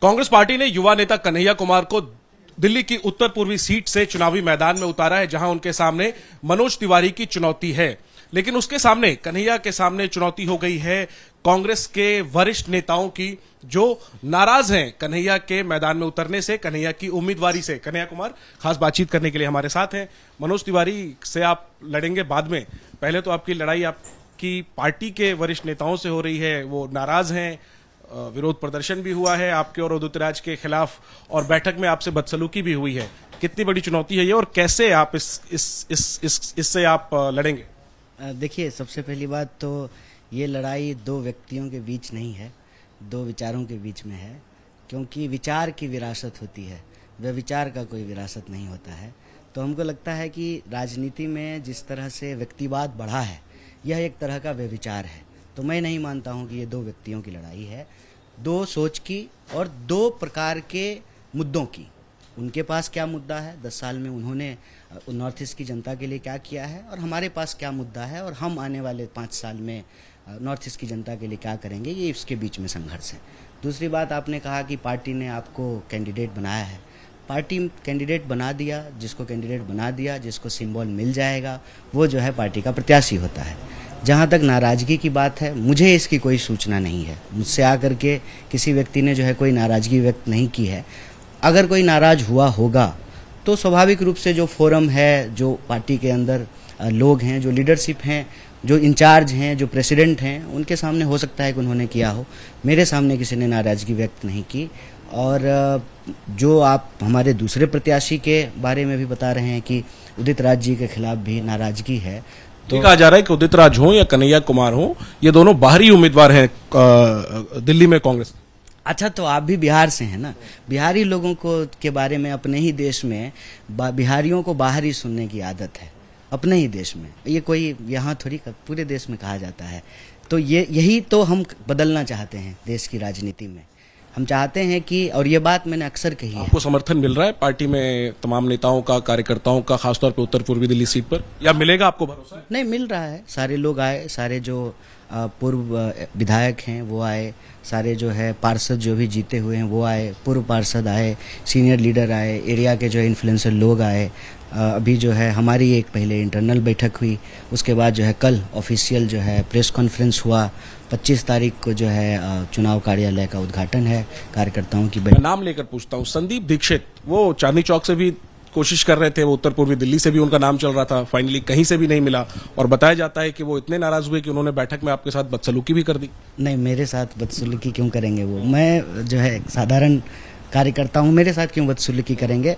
Congress party ने युवा नेता कन्हैया कुमार को दिल्ली की उत्तर पूर्वी सीट से चुनावी मैदान में उतारा है, जहां उनके सामने मनोज तिवारी की चुनौती है। लेकिन उसके सामने, कन्हैया के सामने चुनौती हो गई है कांग्रेस के वरिष्ठ नेताओं की, जो नाराज हैं कन्हैया के मैदान में उतरने से, कन्हैया की उम्मीदवारी से। कन्हैया कुमार खास बातचीत करने के लिए हमारे साथ हैं। मनोज तिवारी से आप लड़ेंगे बाद में, पहले तो आपकी लड़ाई आपकी पार्टी के वरिष्ठ नेताओं से हो रही है, वो नाराज हैं, विरोध प्रदर्शन भी हुआ है आपके और उदित राज के खिलाफ, और बैठक में आपसे बदसलूकी भी हुई है। कितनी बड़ी चुनौती है ये, और कैसे आप इससे आप लड़ेंगे? देखिए, सबसे पहली बात तो ये लड़ाई दो व्यक्तियों के बीच नहीं है, दो विचारों के बीच में है, क्योंकि विचार की विरासत होती है, व्यभिचार का कोई विरासत नहीं होता है। तो हमको लगता है कि राजनीति में जिस तरह से व्यक्तिवाद बढ़ा है, यह एक तरह का व्यभिचार है। तो मैं नहीं मानता हूं कि ये दो व्यक्तियों की लड़ाई है, दो सोच की और दो प्रकार के मुद्दों की। उनके पास क्या मुद्दा है, 10 साल में उन्होंने नॉर्थ ईस्ट की जनता के लिए क्या किया है, और हमारे पास क्या मुद्दा है, और हम आने वाले 5 साल में नॉर्थ ईस्ट की जनता के लिए क्या करेंगे, ये इसके बीच में संघर्ष है। दूसरी बात, आपने कहा कि पार्टी ने आपको कैंडिडेट बनाया है। पार्टी कैंडिडेट बना दिया, जिसको कैंडिडेट बना दिया, जिसको सिंबल मिल जाएगा, वो जो है पार्टी का प्रत्याशी होता है। जहाँ तक नाराज़गी की बात है, मुझे इसकी कोई सूचना नहीं है। मुझसे आकर के किसी व्यक्ति ने जो है कोई नाराज़गी व्यक्त नहीं की है। अगर कोई नाराज़ हुआ होगा तो स्वाभाविक रूप से जो फोरम है, जो पार्टी के अंदर लोग हैं, जो लीडरशिप हैं, जो इंचार्ज हैं, जो प्रेसिडेंट हैं, उनके सामने हो सकता है कि उन्होंने किया हो। मेरे सामने किसी ने नाराज़गी व्यक्त नहीं की। और जो आप हमारे दूसरे प्रत्याशी के बारे में भी बता रहे हैं कि उदित राज जी के खिलाफ भी नाराज़गी है, तो कहा जा रहा है कि उदित राज हो या कन्हैया कुमार हो, ये दोनों बाहरी उम्मीदवार हैं दिल्ली में कांग्रेस। अच्छा, तो आप भी बिहार से हैं ना। बिहारी लोगों को के बारे में अपने ही देश में बिहारियों को बाहरी सुनने की आदत है, अपने ही देश में। ये कोई यहाँ थोड़ी पूरे देश में कहा जाता है। तो यही तो हम बदलना चाहते हैं देश की राजनीति में। हम चाहते हैं कि, और ये बात मैंने अक्सर कही है। आपको समर्थन मिल रहा है पार्टी में तमाम नेताओं का, कार्यकर्ताओं का, खासतौर पर उत्तर पूर्वी दिल्ली सीट पर, या मिलेगा आपको भरोसा? नहीं मिल रहा है। सारे लोग आए, सारे जो पूर्व विधायक हैं वो आए, सारे जो है पार्षद जो भी जीते हुए हैं वो आए, पूर्व पार्षद आए, सीनियर लीडर आए, एरिया के जो इन्फ्लुएंसर लोग आए। अभी जो है हमारी एक पहले इंटरनल बैठक हुई, उसके बाद जो है कल ऑफिशियल जो है प्रेस कॉन्फ्रेंस हुआ। 25 तारीख को जो है चुनाव कार्यालय का उद्घाटन है, कार्यकर्ताओं की बैठक। नाम लेकर पूछता हूँ, संदीप दीक्षित, वो चांदनी चौक से भी कोशिश कर रहे थे, वो उत्तर पूर्वी दिल्ली से भी उनका नाम चल रहा था, फाइनली कहीं से भी नहीं मिला, और बताया जाता है कि वो इतने नाराज हुए कि उन्होंने बैठक में आपके साथ बदसलूकी भी कर दी। नहीं, मेरे साथ बदसलूकी क्यों करेंगे वो? मैं जो है साधारण कार्यकर्ता हूँ, मेरे साथ क्यों बदसलूकी करेंगे?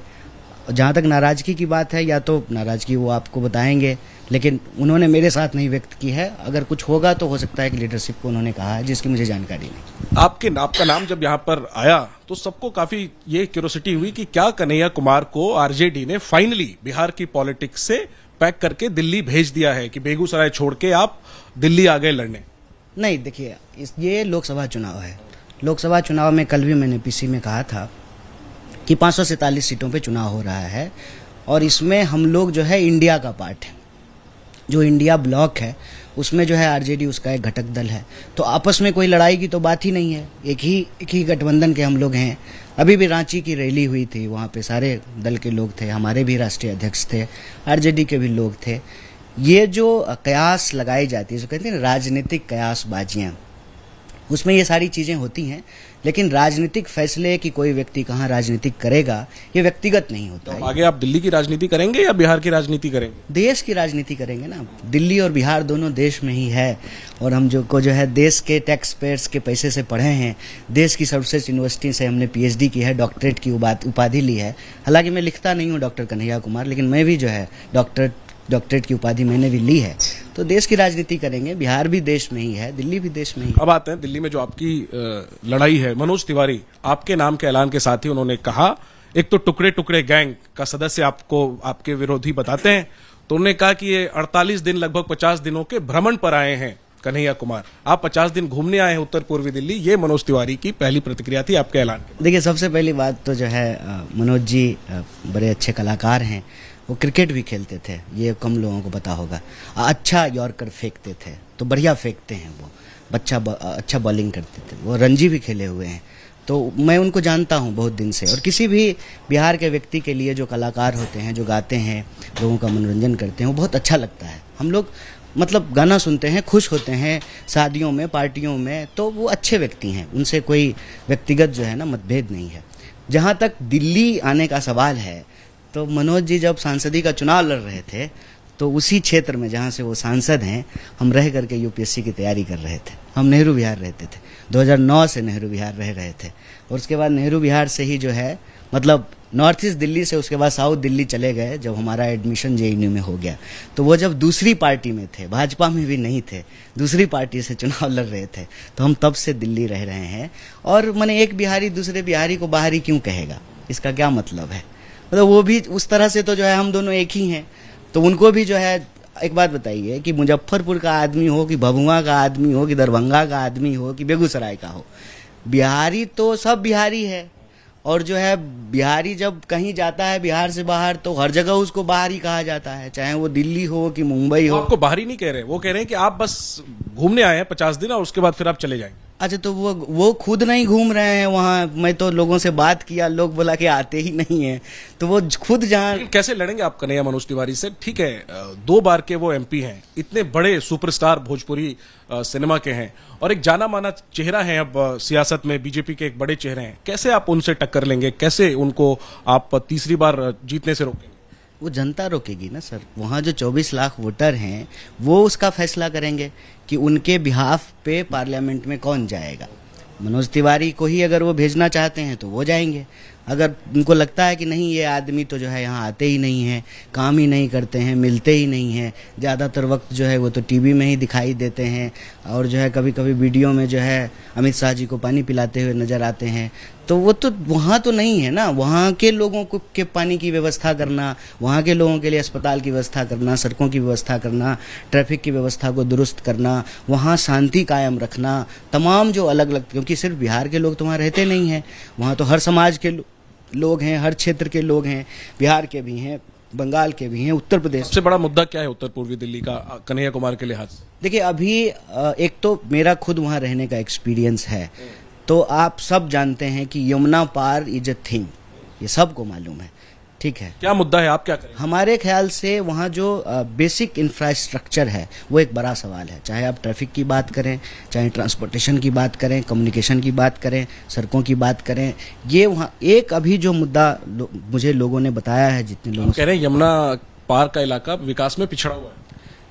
जहाँ तक नाराजगी की बात है, या तो नाराजगी वो आपको बताएंगे, लेकिन उन्होंने मेरे साथ नहीं व्यक्त की है। अगर कुछ होगा तो हो सकता है कि लीडरशिप को उन्होंने कहा है, जिसकी मुझे जानकारी नहीं। आपका नाम जब यहाँ पर आया तो सबको काफी ये क्यूरियोसिटी हुई कि क्या कन्हैया कुमार को आरजेडी ने फाइनली बिहार की पॉलिटिक्स से पैक करके दिल्ली भेज दिया है, कि बेगूसराय छोड़ के आप दिल्ली आ गए लड़ने? नहीं, देखिए, ये लोकसभा चुनाव है। लोकसभा चुनाव में कल भी मैंने पीसी में कहा था कि 547 सीटों पे चुनाव हो रहा है, और इसमें हम लोग जो है इंडिया का पार्ट है। जो इंडिया ब्लॉक है उसमें जो है आरजेडी उसका एक घटक दल है। तो आपस में कोई लड़ाई की तो बात ही नहीं है, एक ही गठबंधन के हम लोग हैं। अभी भी रांची की रैली हुई थी, वहाँ पे सारे दल के लोग थे, हमारे भी राष्ट्रीय अध्यक्ष थे, आरजेडी के भी लोग थे। ये जो कयास लगाई जाती है, जो कहते हैं ना राजनीतिक कयासबाजियाँ, उसमें ये सारी चीज़ें होती हैं। लेकिन राजनीतिक फैसले कि कोई व्यक्ति कहाँ राजनीति करेगा, ये व्यक्तिगत नहीं होता है। तो आगे आप दिल्ली की राजनीति करेंगे या बिहार की राजनीति करेंगे? देश की राजनीति करेंगे ना। दिल्ली और बिहार दोनों देश में ही है, और हम जो है देश के टैक्स पेयर्स के पैसे से पढ़े हैं। देश की सर्वश्रेष्ठ यूनिवर्सिटी से हमने PhD की है, डॉक्टरेट की उपाधि ली है। हालांकि मैं लिखता नहीं हूँ डॉक्टर कन्हैया कुमार, लेकिन मैं भी जो है डॉक्टरेट की उपाधि मैंने भी ली है। तो देश की राजनीति करेंगे। बिहार भी देश में ही है, दिल्ली भी देश में ही। अब आते हैं दिल्ली में जो आपकी लड़ाई है। मनोज तिवारी आपके नाम के ऐलान के साथ ही उन्होंने कहा, एक तो टुकड़े टुकड़े गैंग का सदस्य आपको आपके विरोधी बताते हैं, तो उन्होंने कहा कि ये 48 दिन, लगभग 50 दिनों के भ्रमण पर आए हैं कन्हैया कुमार। आप 50 दिन घूमने आए हैं उत्तर पूर्वी दिल्ली। ये मनोज तिवारी की पहली प्रतिक्रिया थी आपके ऐलान की। देखिए, सबसे पहली बात तो जो है मनोज जी बड़े अच्छे कलाकार हैं। वो क्रिकेट भी खेलते थे, ये कम लोगों को पता होगा। अच्छा यॉर्कर फेंकते थे, तो बढ़िया फेंकते हैं वो। अच्छा बॉलिंग करते थे वो। रणजी भी खेले हुए हैं, तो मैं उनको जानता हूँ बहुत दिन से। और किसी भी बिहार के व्यक्ति के लिए जो कलाकार होते हैं, जो गाते हैं, लोगों का मनोरंजन करते हैं, वो बहुत अच्छा लगता है। हम लोग मतलब गाना सुनते हैं, खुश होते हैं, शादियों में, पार्टियों में, तो वो अच्छे व्यक्ति हैं, उनसे कोई व्यक्तिगत जो है ना मतभेद नहीं है। जहाँ तक दिल्ली आने का सवाल है, तो मनोज जी जब सांसदी का चुनाव लड़ रहे थे तो उसी क्षेत्र में जहाँ से वो सांसद हैं, हम रह करके यूपीएससी की तैयारी कर रहे थे। हम नेहरू विहार रहते थे, 2009 से नेहरू विहार रह रहे थे, और उसके बाद नेहरू विहार से ही जो है मतलब नॉर्थ ईस्ट दिल्ली से उसके बाद साउथ दिल्ली चले गए जब हमारा एडमिशन जेएनयू में हो गया। तो वो जब दूसरी पार्टी में थे, भाजपा में भी नहीं थे, दूसरी पार्टी से चुनाव लड़ रहे थे, तो हम तब से दिल्ली रह रहे हैं। और मैंने एक बिहारी दूसरे बिहारी को बाहरी क्यों कहेगा, इसका क्या मतलब है? मतलब वो भी उस तरह से तो जो है हम दोनों एक ही हैं। तो उनको भी जो है, एक बात बताइए कि मुजफ्फरपुर का आदमी हो कि भभुआ का आदमी हो कि दरभंगा का आदमी हो कि बेगूसराय का हो, बिहारी तो सब बिहारी है। और जो है बिहारी जब कहीं जाता है बिहार से बाहर, तो हर जगह उसको बाहरी कहा जाता है, चाहे वो दिल्ली हो कि मुंबई हो। आपको बाहरी नहीं कह रहे, वो कह रहे हैं कि आप बस घूमने आए हैं 50 दिन और उसके बाद फिर आप चले जाएंगे। अच्छा, तो वो खुद नहीं घूम रहे हैं वहाँ। मैं तो लोगों से बात किया, लोग बोला कि आते ही नहीं है, तो वो खुद जहाँ। कैसे लड़ेंगे आप कन्हैया मनोज तिवारी से? ठीक है, 2 बार के वो एमपी हैं, इतने बड़े सुपरस्टार भोजपुरी सिनेमा के हैं और एक जाना माना चेहरा है अब सियासत में, बीजेपी के एक बड़े चेहरे हैं। कैसे आप उनसे टक्कर लेंगे? कैसे उनको आप तीसरी बार जीतने से रोकेंगे? वो जनता रोकेगी ना सर। वहाँ जो 24 लाख वोटर हैं वो उसका फैसला करेंगे कि उनके बिहाफ पे पार्लियामेंट में कौन जाएगा। मनोज तिवारी को ही अगर वो भेजना चाहते हैं तो वो जाएंगे। अगर उनको लगता है कि नहीं, ये आदमी तो जो है यहाँ आते ही नहीं है, काम ही नहीं करते हैं, मिलते ही नहीं है, ज़्यादातर वक्त जो है वो तो टीवी में ही दिखाई देते हैं, और जो है कभी कभी वीडियो में जो है अमित शाह जी को पानी पिलाते हुए नजर आते हैं, तो वो तो वहाँ तो नहीं है ना। वहाँ के लोगों को के पानी की व्यवस्था करना, वहाँ के लोगों के लिए अस्पताल की व्यवस्था करना, सड़कों की व्यवस्था करना, ट्रैफिक की व्यवस्था को दुरुस्त करना, वहाँ शांति कायम रखना, तमाम जो अलग अलग, क्योंकि सिर्फ बिहार के लोग तो वहाँ रहते नहीं हैं, वहाँ तो हर समाज के लोग हैं, हर क्षेत्र के लोग हैं, बिहार के भी हैं, बंगाल के भी हैं, उत्तर प्रदेश। सबसे बड़ा मुद्दा क्या है उत्तर पूर्वी दिल्ली का कन्हैया कुमार के लिहाज से? देखिए, अभी एक तो मेरा खुद वहाँ रहने का एक्सपीरियंस है, तो आप सब जानते हैं कि यमुना पार इज अ थिंग, ये सबको मालूम है, ठीक है। क्या मुद्दा है, आप क्या करें? हमारे ख्याल से वहाँ जो बेसिक इंफ्रास्ट्रक्चर है वो एक बड़ा सवाल है। चाहे आप ट्रैफिक की बात करें, चाहे ट्रांसपोर्टेशन की बात करें, कम्युनिकेशन की बात करें, सड़कों की बात करें, ये वहाँ एक अभी जो मुद्दा मुझे लोगों ने बताया है, जितने लोग कह रहे हैं यमुना पार का इलाका विकास में पिछड़ा हुआ है।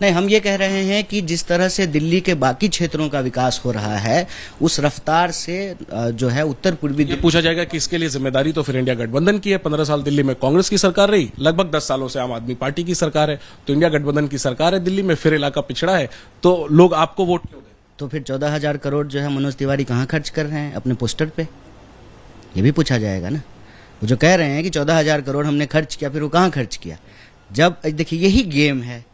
नहीं, हम ये कह रहे हैं कि जिस तरह से दिल्ली के बाकी क्षेत्रों का विकास हो रहा है, उस रफ्तार से जो है उत्तर पूर्वी। ये पूछा जाएगा कि इसके लिए जिम्मेदारी तो फिर इंडिया गठबंधन की है। 15 साल दिल्ली में कांग्रेस की सरकार रही, लगभग 10 सालों से आम आदमी पार्टी की सरकार है, तो इंडिया गठबंधन की सरकार है दिल्ली में, फिर इलाका पिछड़ा है, तो लोग आपको वोट क्यों दें? तो फिर 14,000 करोड़ जो है मनोज तिवारी कहाँ खर्च कर रहे हैं अपने पोस्टर पे, ये भी पूछा जाएगा ना। वो जो कह रहे हैं कि 14,000 करोड़ हमने खर्च किया, फिर वो कहाँ खर्च किया? जब देखिए यही गेम है,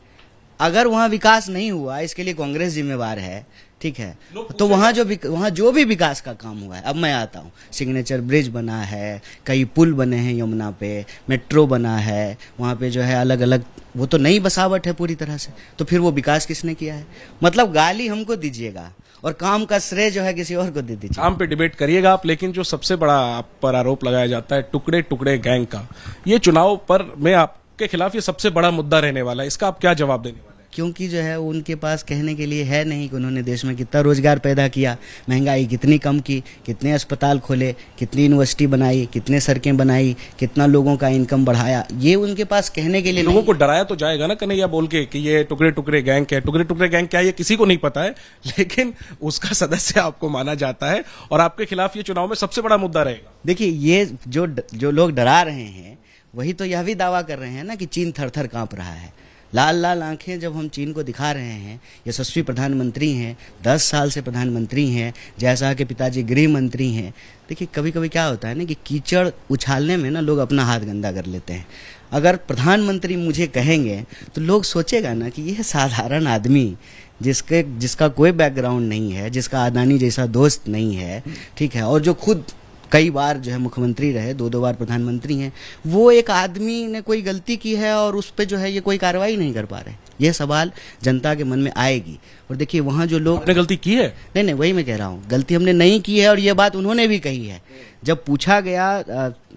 अगर वहाँ विकास नहीं हुआ इसके लिए कांग्रेस जिम्मेवार है, ठीक है, तो वहाँ जो भी विकास का काम हुआ है, अब मैं आता हूँ, सिग्नेचर ब्रिज बना है, कई पुल बने हैं यमुना पे, मेट्रो बना है, वहाँ पे जो है अलग अलग, वो तो नई बसावट है पूरी तरह से, तो फिर वो विकास किसने किया है? मतलब गाली हमको दीजिएगा और काम का श्रेय जो है किसी और को दे दीजिए। काम पे डिबेट करिएगा आप, लेकिन जो सबसे बड़ा आप पर आरोप लगाया जाता है टुकड़े टुकड़े गैंग का, ये चुनाव पर मैं आपके खिलाफ ये सबसे बड़ा मुद्दा रहने वाला है, इसका आप क्या जवाब देने वाले हैं? क्योंकि जो है उनके पास कहने के लिए है नहीं कि उन्होंने देश में कितना रोजगार पैदा किया, महंगाई कितनी कम की, कितने अस्पताल खोले, कितनी यूनिवर्सिटी बनाई, कितने सड़कें बनाई, कितना लोगों का इनकम बढ़ाया, ये उनके पास कहने के लिए लोगों को डराया तो जाएगा ना कन्हैया बोल के कि ये टुकड़े टुकड़े गैंग है। टुकड़े टुकड़े गैंग क्या है ये किसी को नहीं पता है, लेकिन उसका सदस्य आपको माना जाता है और आपके खिलाफ ये चुनाव में सबसे बड़ा मुद्दा रहेगा। देखिए, ये जो लोग डरा रहे हैं वही तो यह भी दावा कर रहे हैं ना कि चीन थर थर कांप रहा है। लाल लाल आंखें जब हम चीन को दिखा रहे हैं, यशस्वी प्रधानमंत्री हैं, 10 साल से प्रधानमंत्री हैं, जयशाह के पिताजी गृह मंत्री हैं। देखिए, कभी कभी क्या होता है ना कि कीचड़ उछालने में ना लोग अपना हाथ गंदा कर लेते हैं। अगर प्रधानमंत्री मुझे कहेंगे तो लोग सोचेगा ना कि यह साधारण आदमी जिसका कोई बैकग्राउंड नहीं है, जिसका अदानी जैसा दोस्त नहीं है, ठीक है, और जो खुद कई बार जो है मुख्यमंत्री रहे, 2 बार प्रधानमंत्री हैं, वो एक आदमी ने कोई गलती की है और उस पर जो है ये कोई कार्रवाई नहीं कर पा रहे। यह सवाल जनता के मन में आएगी। और देखिए वहाँ जो लोग, आपने गलती की है? नहीं, वही मैं कह रहा हूँ, गलती हमने नहीं की है और ये बात उन्होंने भी कही है। जब पूछा गया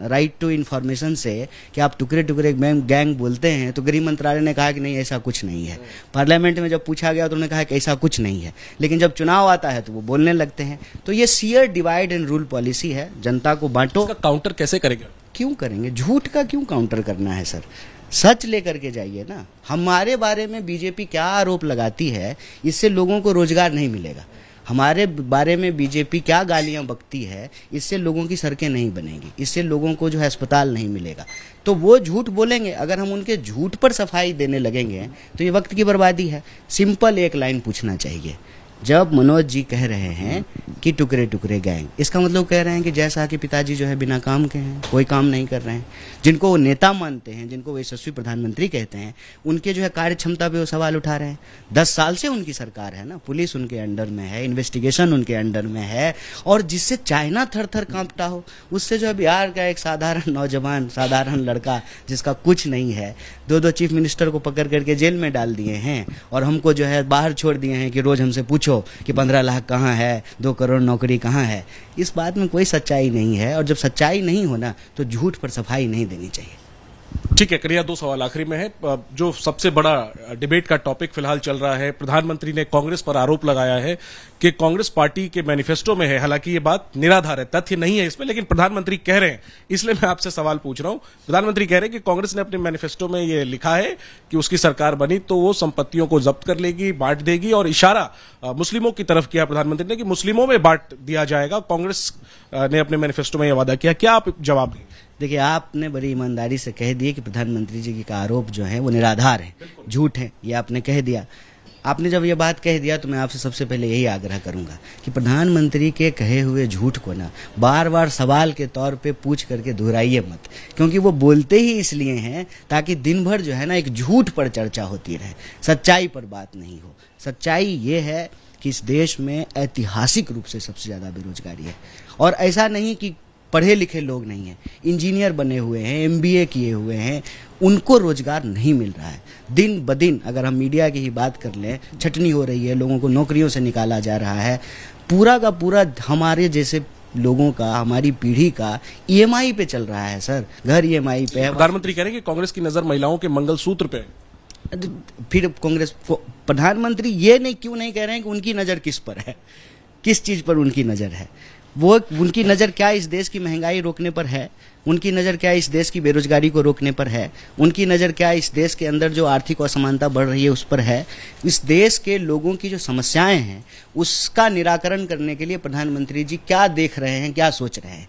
राइट टू इन्फॉर्मेशन से कि आप टुकड़े टुकड़े गैंग बोलते हैं, तो गृह मंत्रालय ने कहा कि नहीं ऐसा कुछ नहीं है। पार्लियामेंट में जब पूछा गया तो उन्होंने कहा कि ऐसा कुछ नहीं है, लेकिन जब चुनाव आता है तो वो बोलने लगते हैं। तो ये sheer divide and rule policy है, जनता को बांटो। इसका काउंटर कैसे करेंगे? क्यों करेंगे? झूठ का क्यों काउंटर करना है सर? सच लेकर के जाइए ना। हमारे बारे में बीजेपी क्या आरोप लगाती है, इससे लोगों को रोजगार नहीं मिलेगा। हमारे बारे में बीजेपी क्या गालियां बकती है, इससे लोगों की सड़कें नहीं बनेंगी, इससे लोगों को जो है अस्पताल नहीं मिलेगा। तो वो झूठ बोलेंगे, अगर हम उनके झूठ पर सफाई देने लगेंगे तो ये वक्त की बर्बादी है। सिंपल एक लाइन पूछना चाहिए। जब मनोज जी कह रहे हैं कि टुकड़े टुकड़े गैंग, इसका मतलब कह रहे हैं कि जैसा कि पिताजी जो है बिना काम के हैं, कोई काम नहीं कर रहे हैं। जिनको वो नेता मानते हैं, जिनको वो यशस्वी प्रधानमंत्री कहते हैं, उनके जो है कार्य क्षमता पे वो सवाल उठा रहे हैं। 10 साल से उनकी सरकार है ना, पुलिस उनके अंडर में है, इन्वेस्टिगेशन उनके अंडर में है, और जिससे चाइना थर थर कांपता हो, उससे जो है बिहार का एक साधारण नौजवान, साधारण लड़का जिसका कुछ नहीं है, 2 चीफ मिनिस्टर को पकड़ करके जेल में डाल दिए हैं और हमको जो है बाहर छोड़ दिए हैं कि रोज हमसे पूछो कि 15 लाख कहाँ है, 2 करोड़ नौकरी कहाँ है। इस बात में कोई सच्चाई नहीं है, और जब सच्चाई नहीं होना तो झूठ पर सफाई नहीं देनी चाहिए। ठीक है, करिया 2 सवाल आखिरी में है। जो सबसे बड़ा डिबेट का टॉपिक फिलहाल चल रहा है, प्रधानमंत्री ने कांग्रेस पर आरोप लगाया है कि कांग्रेस पार्टी के मैनिफेस्टो में है, हालांकि ये बात निराधार है, तथ्य नहीं है इसमें, लेकिन प्रधानमंत्री कह रहे हैं, इसलिए मैं आपसे सवाल पूछ रहा हूं। प्रधानमंत्री कह रहे हैं कि कांग्रेस ने अपने मैनिफेस्टो में ये लिखा है कि उसकी सरकार बनी तो वो संपत्तियों को जब्त कर लेगी, बांट देगी, और इशारा मुस्लिमों की तरफ किया प्रधानमंत्री ने कि मुस्लिमों में बांट दिया जाएगा। कांग्रेस ने अपने मैनिफेस्टो में यह वादा किया। क्या आप जवाब दें? देखिए, आपने बड़ी ईमानदारी से कह दिया कि प्रधानमंत्री जी के आरोप जो है वो निराधार है, झूठ है, ये आपने कह दिया। आपने जब ये बात कह दिया तो मैं आपसे सबसे पहले यही आग्रह करूंगा कि प्रधानमंत्री के कहे हुए झूठ को ना बार बार सवाल के तौर पे पूछ करके दोहराइए मत, क्योंकि वो बोलते ही इसलिए हैं ताकि दिन भर जो है ना एक झूठ पर चर्चा होती रहे, सच्चाई पर बात नहीं हो। सच्चाई ये है कि इस देश में ऐतिहासिक रूप से सबसे ज्यादा बेरोजगारी है, और ऐसा नहीं कि पढ़े लिखे लोग नहीं हैं, इंजीनियर बने हुए हैं, MBA किए हुए हैं, उनको रोजगार नहीं मिल रहा है। दिन ब दिन अगर हम मीडिया की ही बात कर लें, छटनी हो रही है, लोगों को नौकरियों से निकाला जा रहा है। पूरा का पूरा हमारे जैसे लोगों का, हमारी पीढ़ी का EMI पे चल रहा है सर, घर EMI पे है। प्रधानमंत्री कह रहे हैं कि कांग्रेस की नजर महिलाओं के मंगलसूत्र पे है। फिर कांग्रेस प्रधानमंत्री ये क्यों नहीं कह रहे हैं कि उनकी नजर किस पर है, किस चीज पर उनकी नजर है? वो उनकी नज़र क्या इस देश की महंगाई रोकने पर है? उनकी नज़र क्या इस देश की बेरोजगारी को रोकने पर है? उनकी नज़र क्या इस देश के अंदर जो आर्थिक असमानता बढ़ रही है उस पर है? इस देश के लोगों की जो समस्याएं हैं उसका निराकरण करने के लिए प्रधानमंत्री जी क्या देख रहे हैं, क्या सोच रहे हैं?